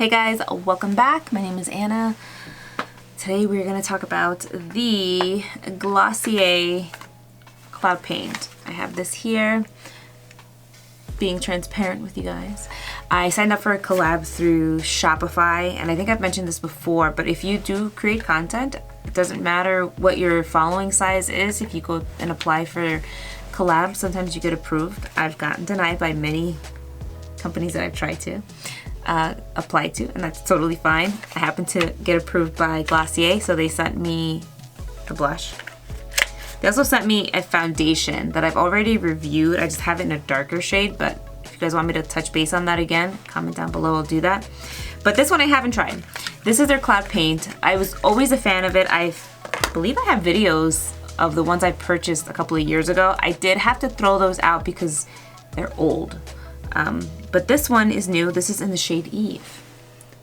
Hey guys, welcome back. My name is Anna. Today we're going to talk about the Glossier CloudPaint. I have this here, being transparent with you guys. I signed up for a collab through Shopify, and I think I've mentioned this before, but if you do create content, it doesn't matter what your following size is. If you go and apply for collabs, sometimes you get approved. I've gotten denied by many companies that I've tried to apply to, and that's totally fine. I happened to get approved by Glossier, so they sent me the blush. They also sent me a foundation that I've already reviewed. I just have it in a darker shade, but if you guys want me to touch base on that again, comment down below, I'll do that. But this one I haven't tried. This is their Cloud Paint. I was always a fan of it. I believe I have videos of the ones I purchased a couple of years ago. I did have to throw those out because they're old. But this one is new. This is in the shade Eve.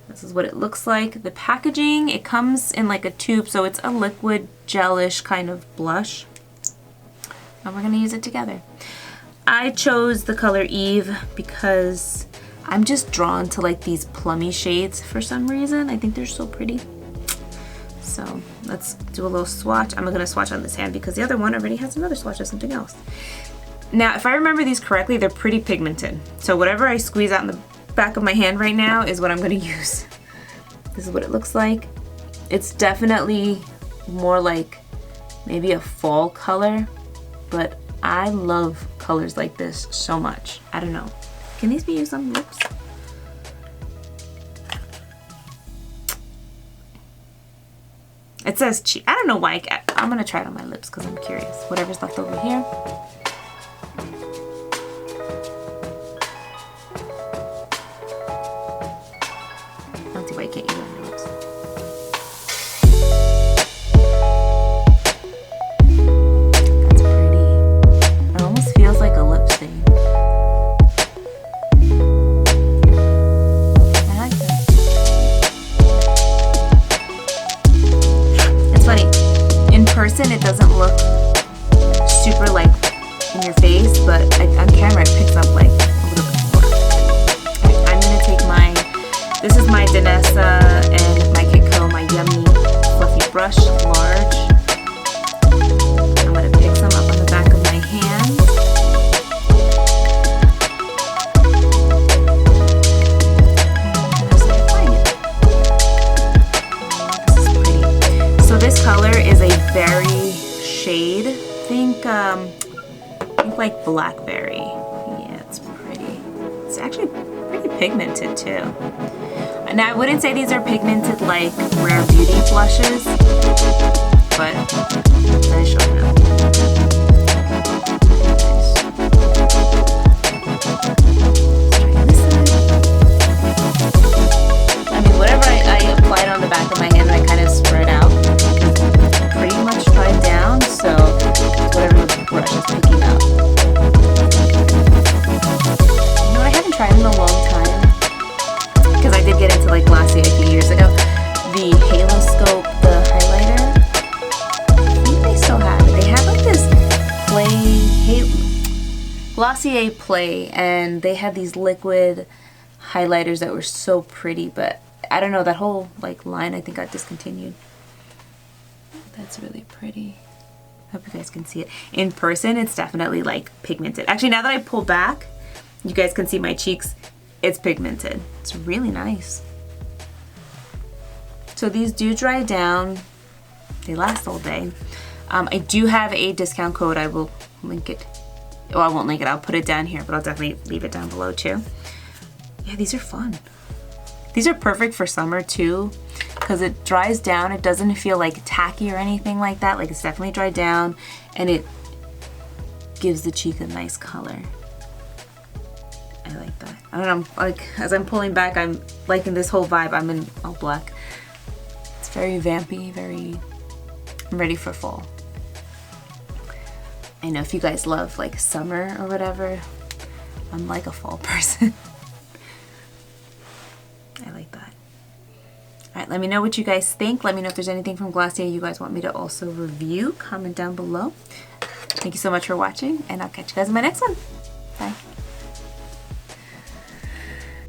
This is what it looks like. The packaging, it comes in like a tube, so it's a liquid gelish kind of blush. And we're gonna use it together. I chose the color Eve because I'm just drawn to like these plummy shades for some reason. I think they're so pretty. So let's do a little swatch. I'm gonna swatch on this hand because the other one already has another swatch of something else. Now, if I remember these correctly, they're pretty pigmented. So whatever I squeeze out in the back of my hand right now is what I'm gonna use. This is what it looks like. It's definitely more like maybe a fall color, but I love colors like this so much. I don't know. Can these be used on lips? It says cheek. I don't know why. I'm gonna try it on my lips because I'm curious. Whatever's left over here. I can't use it on my lips. That's pretty. It almost feels like a lip stain. I like that. It's funny. In person, it doesn't look super like in your face, but on camera, it picks up like a little bit more. I'm gonna take my. This is my Danessa and my Kitco, my yummy fluffy brush, large. I'm gonna pick some up on the back of my hand. This is pretty. So this color is a berry shade. Think like blackberry. Yeah, it's pretty. It's actually pretty pigmented too. Now I wouldn't say these are pigmented like Rare Beauty blushes, but I show them. I mean, whatever I applied on the back of my hand, I kind of spread out. It's pretty much dried down, so whatever the brush is picking up. You know what I haven't tried in a long time? Because I did get into like Glossier a few years ago. The Halo Scope, the highlighter. I think they still have it. They have like this Glossier Play, and they had these liquid highlighters that were so pretty, but I don't know, that whole like line I think got discontinued. That's really pretty. I hope you guys can see it. In person, it's definitely like pigmented. Actually, now that I pull back, you guys can see my cheeks. It's pigmented. It's really nice. So these do dry down. They last all day. I do have a discount code. I will link it. Oh, I won't link it. I'll put it down here, but I'll definitely leave it down below too. Yeah, these are fun. These are perfect for summer too, because it dries down. It doesn't feel like tacky or anything like that. Like, it's definitely dried down, and it gives the cheek a nice color. I like that. I don't know, like as I'm pulling back, I'm liking this whole vibe. I'm in all black. It's very vampy, I'm ready for fall. I know if you guys love like summer or whatever, I'm like a fall person. I like that. All right, let me know what you guys think. Let me know if there's anything from Glossier you guys want me to also review. Comment down below. Thank you so much for watching, and I'll catch you guys in my next one. Bye.